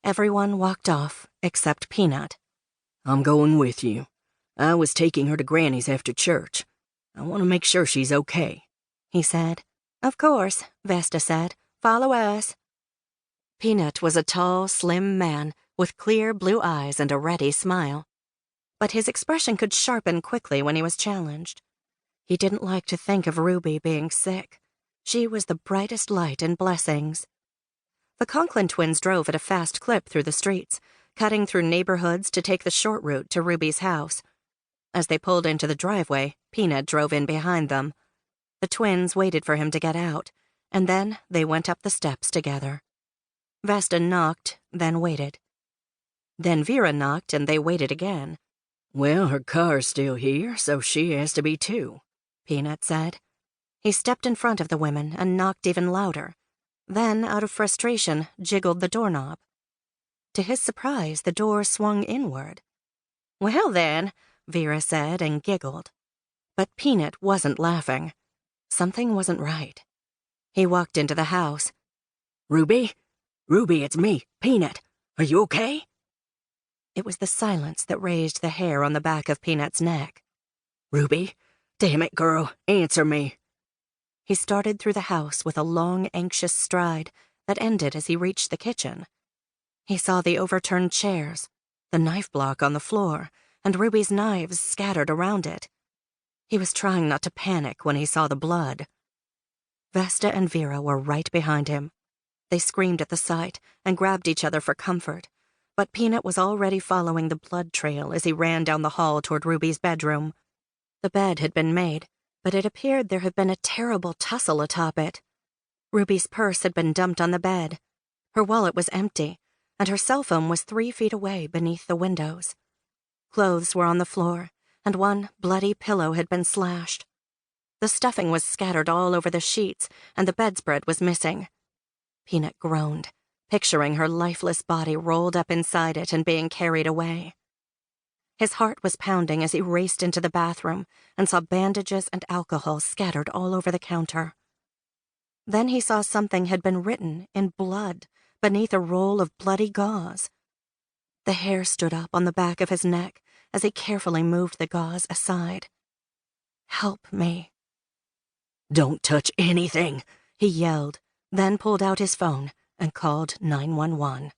Everyone walked off, except Peanut. I'm going with you. I was taking her to Granny's after church. I want to make sure she's okay, he said. Of course, Vesta said. Follow us. Peanut was a tall, slim man with clear blue eyes and a ready smile. But his expression could sharpen quickly when he was challenged. He didn't like to think of Ruby being sick. She was the brightest light in Blessings. The Conklin twins drove at a fast clip through the streets, cutting through neighborhoods to take the short route to Ruby's house. As they pulled into the driveway, Peanut drove in behind them. The twins waited for him to get out, and then they went up the steps together. Vesta knocked, then waited. Then Vera knocked, and they waited again. Well, her car's still here, so she has to be too, Peanut said. He stepped in front of the women and knocked even louder. Then, out of frustration, jiggled the doorknob. To his surprise, the door swung inward. Well then, Vera said and giggled. But Peanut wasn't laughing. Something wasn't right. He walked into the house. Ruby? Ruby, it's me, Peanut. Are you okay? It was the silence that raised the hair on the back of Peanut's neck. Ruby? Damn it, girl, answer me. He started through the house with a long, anxious stride that ended as he reached the kitchen. He saw the overturned chairs, the knife block on the floor, and Ruby's knives scattered around it. He was trying not to panic when he saw the blood. Vesta and Vera were right behind him. They screamed at the sight and grabbed each other for comfort, but Peanut was already following the blood trail as he ran down the hall toward Ruby's bedroom. The bed had been made, but it appeared there had been a terrible tussle atop it. Ruby's purse had been dumped on the bed. Her wallet was empty, and her cell phone was 3 feet away beneath the windows. Clothes were on the floor, and one bloody pillow had been slashed. The stuffing was scattered all over the sheets, and the bedspread was missing. Peanut groaned, picturing her lifeless body rolled up inside it and being carried away. His heart was pounding as he raced into the bathroom and saw bandages and alcohol scattered all over the counter. Then he saw something had been written in blood beneath a roll of bloody gauze. The hair stood up on the back of his neck as he carefully moved the gauze aside. Help me. Don't touch anything, he yelled, then pulled out his phone and called 911.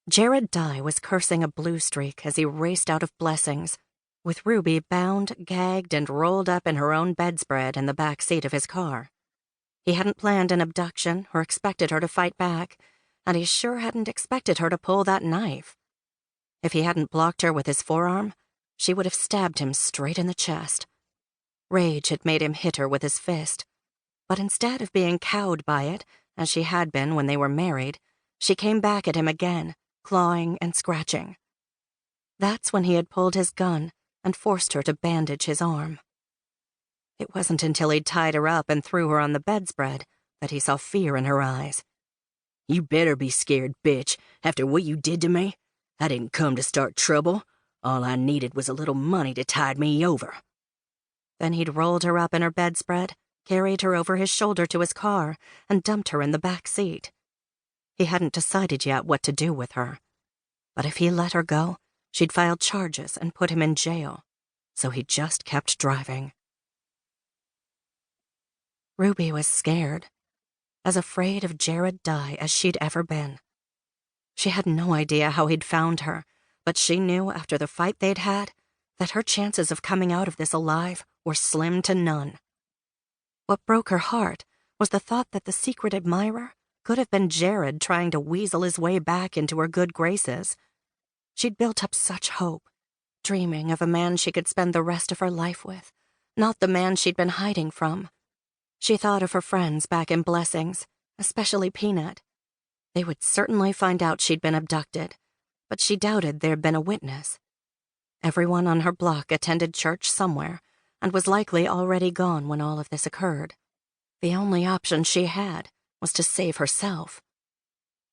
Jared Dye was cursing a blue streak as he raced out of Blessings, with Ruby bound, gagged, and rolled up in her own bedspread in the back seat of his car. He hadn't planned an abduction or expected her to fight back, and he sure hadn't expected her to pull that knife. If he hadn't blocked her with his forearm, she would have stabbed him straight in the chest. Rage had made him hit her with his fist, but instead of being cowed by it, as she had been when they were married, she came back at him again, clawing and scratching. That's when he had pulled his gun and forced her to bandage his arm. It wasn't until he'd tied her up and threw her on the bedspread that he saw fear in her eyes. You better be scared, bitch, after what you did to me. I didn't come to start trouble. All I needed was a little money to tide me over. Then he'd rolled her up in her bedspread, carried her over his shoulder to his car, and dumped her in the back seat. He hadn't decided yet what to do with her. But if he let her go, she'd file charges and put him in jail. So he just kept driving. Ruby was scared, as afraid of Jared Dye as she'd ever been. She had no idea how he'd found her, but she knew after the fight they'd had that her chances of coming out of this alive were slim to none. What broke her heart was the thought that the secret admirer could have been Jared trying to weasel his way back into her good graces. She'd built up such hope, dreaming of a man she could spend the rest of her life with, not the man she'd been hiding from. She thought of her friends back in Blessings, especially Peanut. They would certainly find out she'd been abducted, but she doubted there'd been a witness. Everyone on her block attended church somewhere and was likely already gone when all of this occurred. The only option she had was to save herself.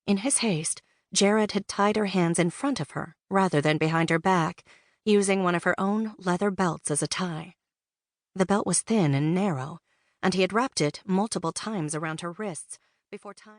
In his haste, Jared had tied her hands in front of her rather than behind her back, using one of her own leather belts as a tie. The belt was thin and narrow, and he had wrapped it multiple times around her wrists before tying